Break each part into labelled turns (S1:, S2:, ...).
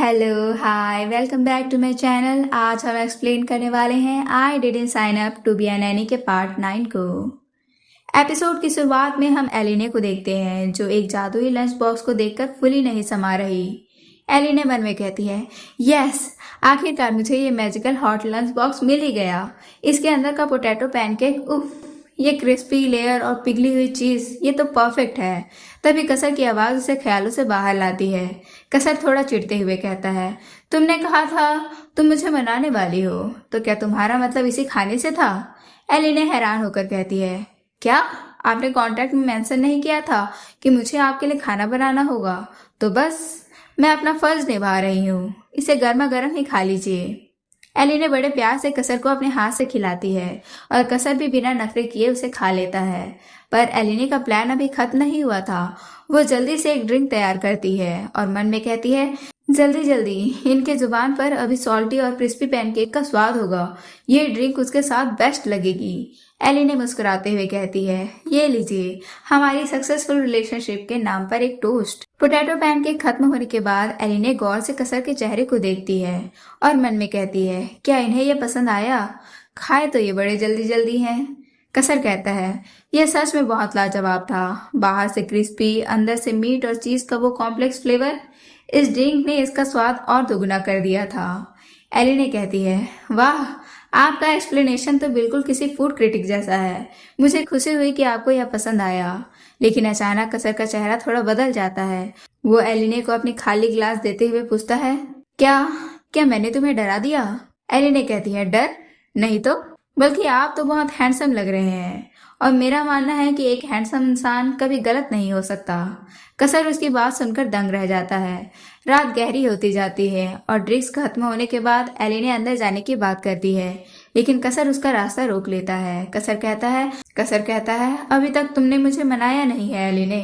S1: Hello hi welcome back to my channel. आज हम explain करने वाले हैं I didn't sign up to be an nanny के पार्ट 9 को। एपिसोड की शुरुआत में हम एलिने को देखते हैं जो एक जादुई लंच बॉक्स को देखकर फुली नहीं समा रही। एलिने मन में कहती है, यस आखिरकार मुझे ये मैजिकल हॉट लंच बॉक्स मिल ही गया। इसके अंदर का पोटैटो पैनकेक, उफ, ये क्रिस्पी लेयर और पिघली हुई चीज, ये तो परफेक्ट है। तभी कसर की आवाज उसे ख्यालों से बाहर लाती है। कसर थोड़ा चिढ़ते हुए कहता है, तुमने कहा था तुम मुझे मनाने वाली हो, तो क्या तुम्हारा मतलब इसी खाने से था? एलिने हैरान होकर कहती है, क्या आपने कॉन्ट्रैक्ट में मेंशन नहीं किया था कि मुझे आपके लिए खाना बनाना होगा? तो बस मैं अपना फर्ज निभा रही हूँ, इसे गर्मा गर्म ही खा लीजिए। एलिने बड़े प्यार से कसर को अपने हाथ से खिलाती है और कसर भी बिना नखरे किए उसे खा लेता है। पर एलिने का प्लान अभी खत्म नहीं हुआ था। वो जल्दी से एक ड्रिंक तैयार करती है और मन में कहती है, जल्दी जल्दी इनके जुबान पर अभी सॉल्टी और क्रिस्पी पैनकेक का स्वाद होगा, ये ड्रिंक उसके साथ बेस्ट लगेगी। एलिने मुस्कुराते हुए कहती है, ये लीजिए हमारी सक्सेसफुल रिलेशनशिप के नाम पर एक टोस्ट। पोटैटो पैनकेक खत्म होने के बाद एलिने गौर से कसर के चेहरे को देखती है और मन में कहती है, क्या इन्हें यह पसंद आया? खाए तो ये बड़े जल्दी जल्दी हैं। कसर कहता है, यह सच में बहुत लाजवाब था। बाहर से क्रिस्पी, अंदर से मीट और चीज का वो कॉम्प्लेक्स फ्लेवर, इस ड्रिंक ने इसका स्वाद और दोगुना कर दिया था। एलिने कहती है, वाह आपका एक्सप्लेनेशन तो बिल्कुल किसी फूड क्रिटिक जैसा है। मुझे खुशी हुई कि आपको यह पसंद आया। लेकिन अचानक कसर का चेहरा थोड़ा बदल जाता है। वो एलिने को अपनी खाली गिलास देते हुए पूछता है, क्या क्या मैंने तुम्हें डरा दिया? एलिने कहती है, डर नहीं तो, बल्कि आप तो बहुत हैंडसम लग रहे हैं और मेरा मानना है कि एक हैंडसम इंसान कभी गलत नहीं हो सकता। कसर उसकी बात सुनकर दंग रह जाता है। रात गहरी होती जाती है और ड्रिंक्स खत्म होने के बाद एलिने अंदर जाने की बात करती है, लेकिन कसर उसका रास्ता रोक लेता है। कसर कहता है, अभी तक तुमने मुझे मनाया नहीं है एलिने।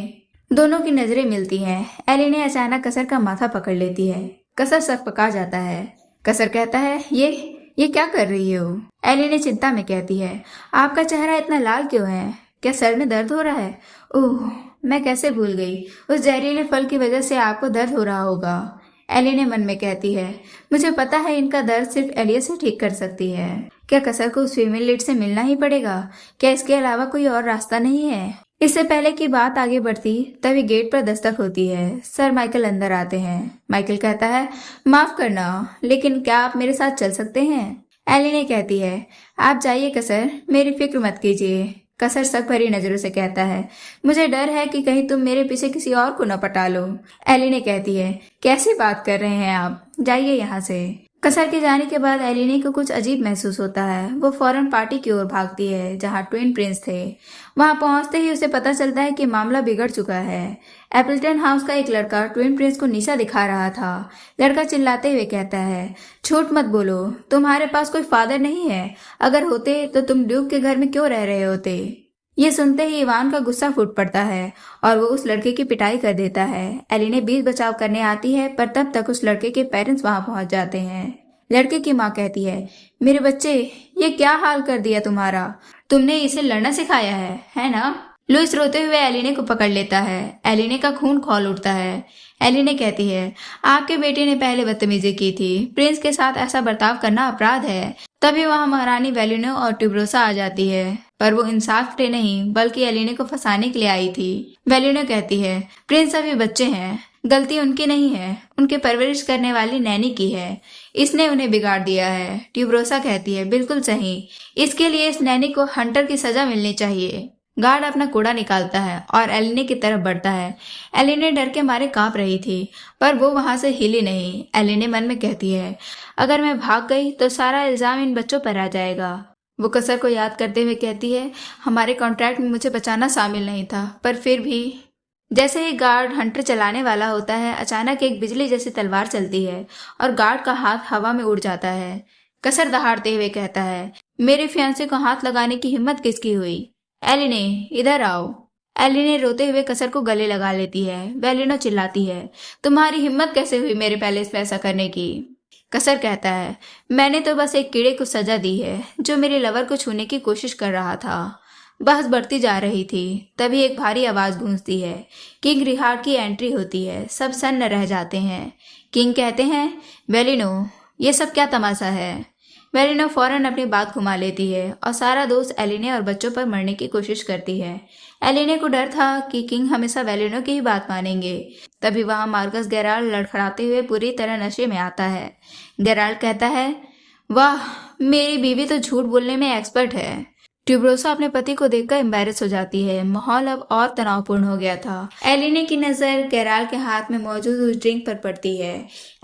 S1: दोनों की नजरें मिलती हैं। एलिने अचानक कसर का माथा पकड़ लेती है। कसर सकपका जाता है। कसर कहता है, ये क्या कर रही हो? एलिने चिंता में कहती है, आपका चेहरा इतना लाल क्यों है? क्या सर में दर्द हो रहा है? ओह, मैं कैसे भूल गई, उस जहरीले फल की वजह से आपको दर्द हो रहा होगा। एलिने मन में कहती है, मुझे पता है इनका दर्द सिर्फ एलिया से ठीक कर सकती है। क्या कसर को उस फीमेल लीड से मिलना ही पड़ेगा? क्या इसके अलावा कोई और रास्ता नहीं है? इससे पहले कि बात आगे बढ़ती तभी गेट पर दस्तक होती है। सर माइकल अंदर आते हैं। माइकल कहता है, माफ करना, लेकिन क्या आप मेरे साथ चल सकते हैं? एलिने कहती है, आप जाइए कसर, मेरी फिक्र मत कीजिए। कसर शक भरी नजरों से कहता है, मुझे डर है कि कहीं तुम मेरे पीछे किसी और को न पटा लो। एलिने कहती है, कैसी बात कर रहे हैं आप, जाइए यहाँ से। कसर के जाने के बाद एलिने को कुछ अजीब महसूस होता है। वो फौरन पार्टी की ओर भागती है जहाँ ट्विन प्रिंस थे। वहां पहुंचते ही उसे पता चलता है कि मामला बिगड़ चुका है। एप्पल्टन हाउस का एक लड़का ट्विन प्रिंस को निशा दिखा रहा था। लड़का चिल्लाते हुए कहता है, झूठ मत बोलो, तुम्हारे पास कोई फादर नहीं है। अगर होते तो तुम ड्यूक के घर में क्यों रह रहे होते? ये सुनते ही इवान का गुस्सा फूट पड़ता है और वो उस लड़के की पिटाई कर देता है। एलिने बीच बचाव करने आती है, पर तब तक उस लड़के के पेरेंट्स वहां पहुंच जाते हैं। लड़के की माँ कहती है, मेरे बच्चे, ये क्या हाल कर दिया तुम्हारा? तुमने इसे लड़ना सिखाया है ना? लुइस रोते हुए एलिने को पकड़ लेता है। एलिने का खून खौल उठता है। एलिने कहती है, आपके बेटे ने पहले बदतमीजी की थी, प्रिंस के साथ ऐसा बर्ताव करना अपराध है। तभी वहां महारानी वेलिनो और ट्यूब्रोसा आ जाती है, पर वो इंसाफ के नहीं बल्कि एलिने को फंसाने के लिए आई थी। वेलिनो कहती है, प्रिंस अभी बच्चे हैं, गलती उनकी नहीं है, उनके परवरिश करने वाली नैनी की है, इसने उन्हें बिगाड़ दिया है। ट्यूब्रोसा कहती है, बिल्कुल सही, इसके लिए इस नैनी को हंटर की सजा मिलनी चाहिए। गार्ड अपना कूड़ा निकालता है और एलिने की तरफ बढ़ता है। एलिने डर के मारे कांप रही थी, पर वो वहां से हिली नहीं। एलिने मन में कहती है, अगर मैं भाग गई तो सारा इल्जाम इन बच्चों पर आ जाएगा। वो कसर को याद करते हुए कहती है, हमारे कॉन्ट्रैक्ट में मुझे बचाना शामिल नहीं था, पर फिर भी। जैसे ही गार्ड हंटर चलाने वाला होता है, अचानक एक बिजली जैसी तलवार चलती है और गार्ड का हाथ हवा में उड़ जाता है। कसर दहाड़ते हुए कहता है, मेरे फियांसे को हाथ लगाने की हिम्मत किसकी हुई? एलिने, इधर आओ। एलिने रोते हुए कसर को गले लगा लेती है। वेलिनो चिल्लाती है, तुम्हारी हिम्मत कैसे हुई मेरे पैलेस पे ऐसा करने की? कसर कहता है, मैंने तो बस एक कीड़े को सजा दी है जो मेरे लवर को छूने की कोशिश कर रहा था। बहस बढ़ती जा रही थी, तभी एक भारी आवाज गूंजती है। किंग रिहार्ड की एंट्री होती है। सब सन्न रह जाते हैं। किंग कहते हैं, वेलिनो, ये सब क्या तमाशा है। वेलिनो फौरन अपनी बात घुमा लेती है और सारा दोष एलिने और बच्चों पर मरने की कोशिश करती है। एलिने को डर था कि किंग हमेशा वेलिनो की ही बात मानेंगे। तभी वहां मार्कस गेराल्ड लड़खड़ाते हुए पूरी तरह नशे में आता है। गेराल्ड कहता है, वाह, मेरी बीवी तो झूठ बोलने में एक्सपर्ट है। ट्यूबरोसा अपने पति को देखकर एम्बैरेस हो जाती है। माहौल अब और तनावपूर्ण हो गया था। एलिने की नजर गेराल्ड के हाथ में मौजूद उस ड्रिंक पर पड़ती है।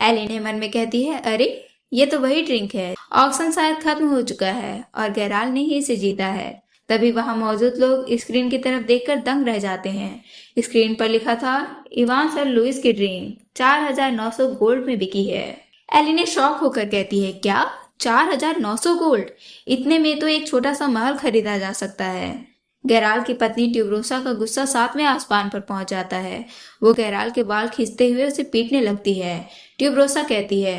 S1: एलिने मन में कहती है, अरे ये तो वही ड्रिंक है। ऑक्शन शायद खत्म हो चुका है और गेराल्ड ने ही इसे जीता है। तभी वहां मौजूद लोग स्क्रीन की तरफ देखकर दंग रह जाते हैं। स्क्रीन पर लिखा था, इवान सर लुइस की ड्रिंक 4900 गोल्ड में बिकी है। एलिने शॉक होकर कहती है, क्या 4900 गोल्ड? इतने में तो एक छोटा सा महल खरीदा जा सकता है। गेराल्ड की पत्नी ट्यूबरोसा का गुस्सा 7वें आसमान पर पहुंच जाता है। वो गेराल्ड के बाल खींचते हुए उसे पीटने लगती है। ट्यूबरोसा कहती है,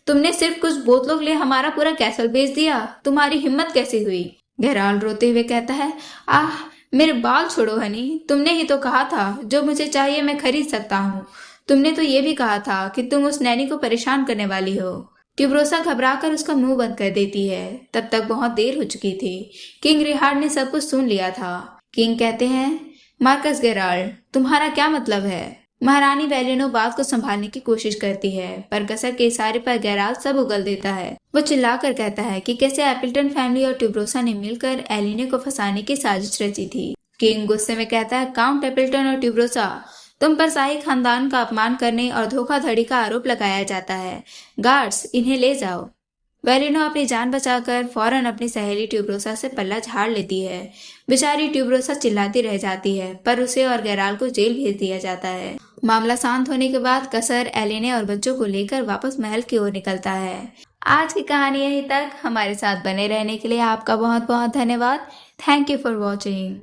S1: तुमने सिर्फ कुछ बोतलों के लिए हमारा पूरा कैसल बेच दिया। तुम्हारी हिम्मत कैसे हुई? गेराल्ड रोते हुए कहता है, आह, मेरे बाल छोड़ो हनी। तुमने ही तो कहा था जो मुझे चाहिए मैं खरीद सकता हूँ। तुमने तो ये भी कहा था कि तुम उस नैनी को परेशान करने वाली हो। ट्यूबरोसा घबराकर उसका मुंह बंद कर देती है। तब तक बहुत देर हो चुकी थी। किंग रिहार्ड ने सब कुछ सुन लिया था। किंग कहते हैं, मार्कस गेराल्ड, तुम्हारा क्या मतलब है? महारानी वेलिनो बात को संभालने की कोशिश करती है, पर गसर के इशारे पर गेराल्ड सब उगल देता है। वो चिल्लाकर कहता है कि कैसे एपल्टन फैमिली और ट्यूबरोसा ने मिलकर एलिने को फंसाने की साजिश रची थी। किंग गुस्से में कहता है, काउंट एपल्टन और ट्यूबरोसा, तुम पर शाही खानदान का अपमान करने और धोखाधड़ी का आरोप लगाया जाता है। गार्ड्स, इन्हें ले जाओ। वेलिनो अपनी जान बचाकर फौरन अपनी सहेली ट्यूबरोसा से पल्ला झाड़ लेती है। बेचारी ट्यूबरोसा चिल्लाती रह जाती है, पर उसे और गेराल्ड को जेल भेज दिया जाता है। मामला शांत होने के बाद कसर एलिने और बच्चों को लेकर वापस महल की ओर निकलता है। आज की कहानी यहीं तक। हमारे साथ बने रहने के लिए आपका बहुत बहुत धन्यवाद। Thank you for watching.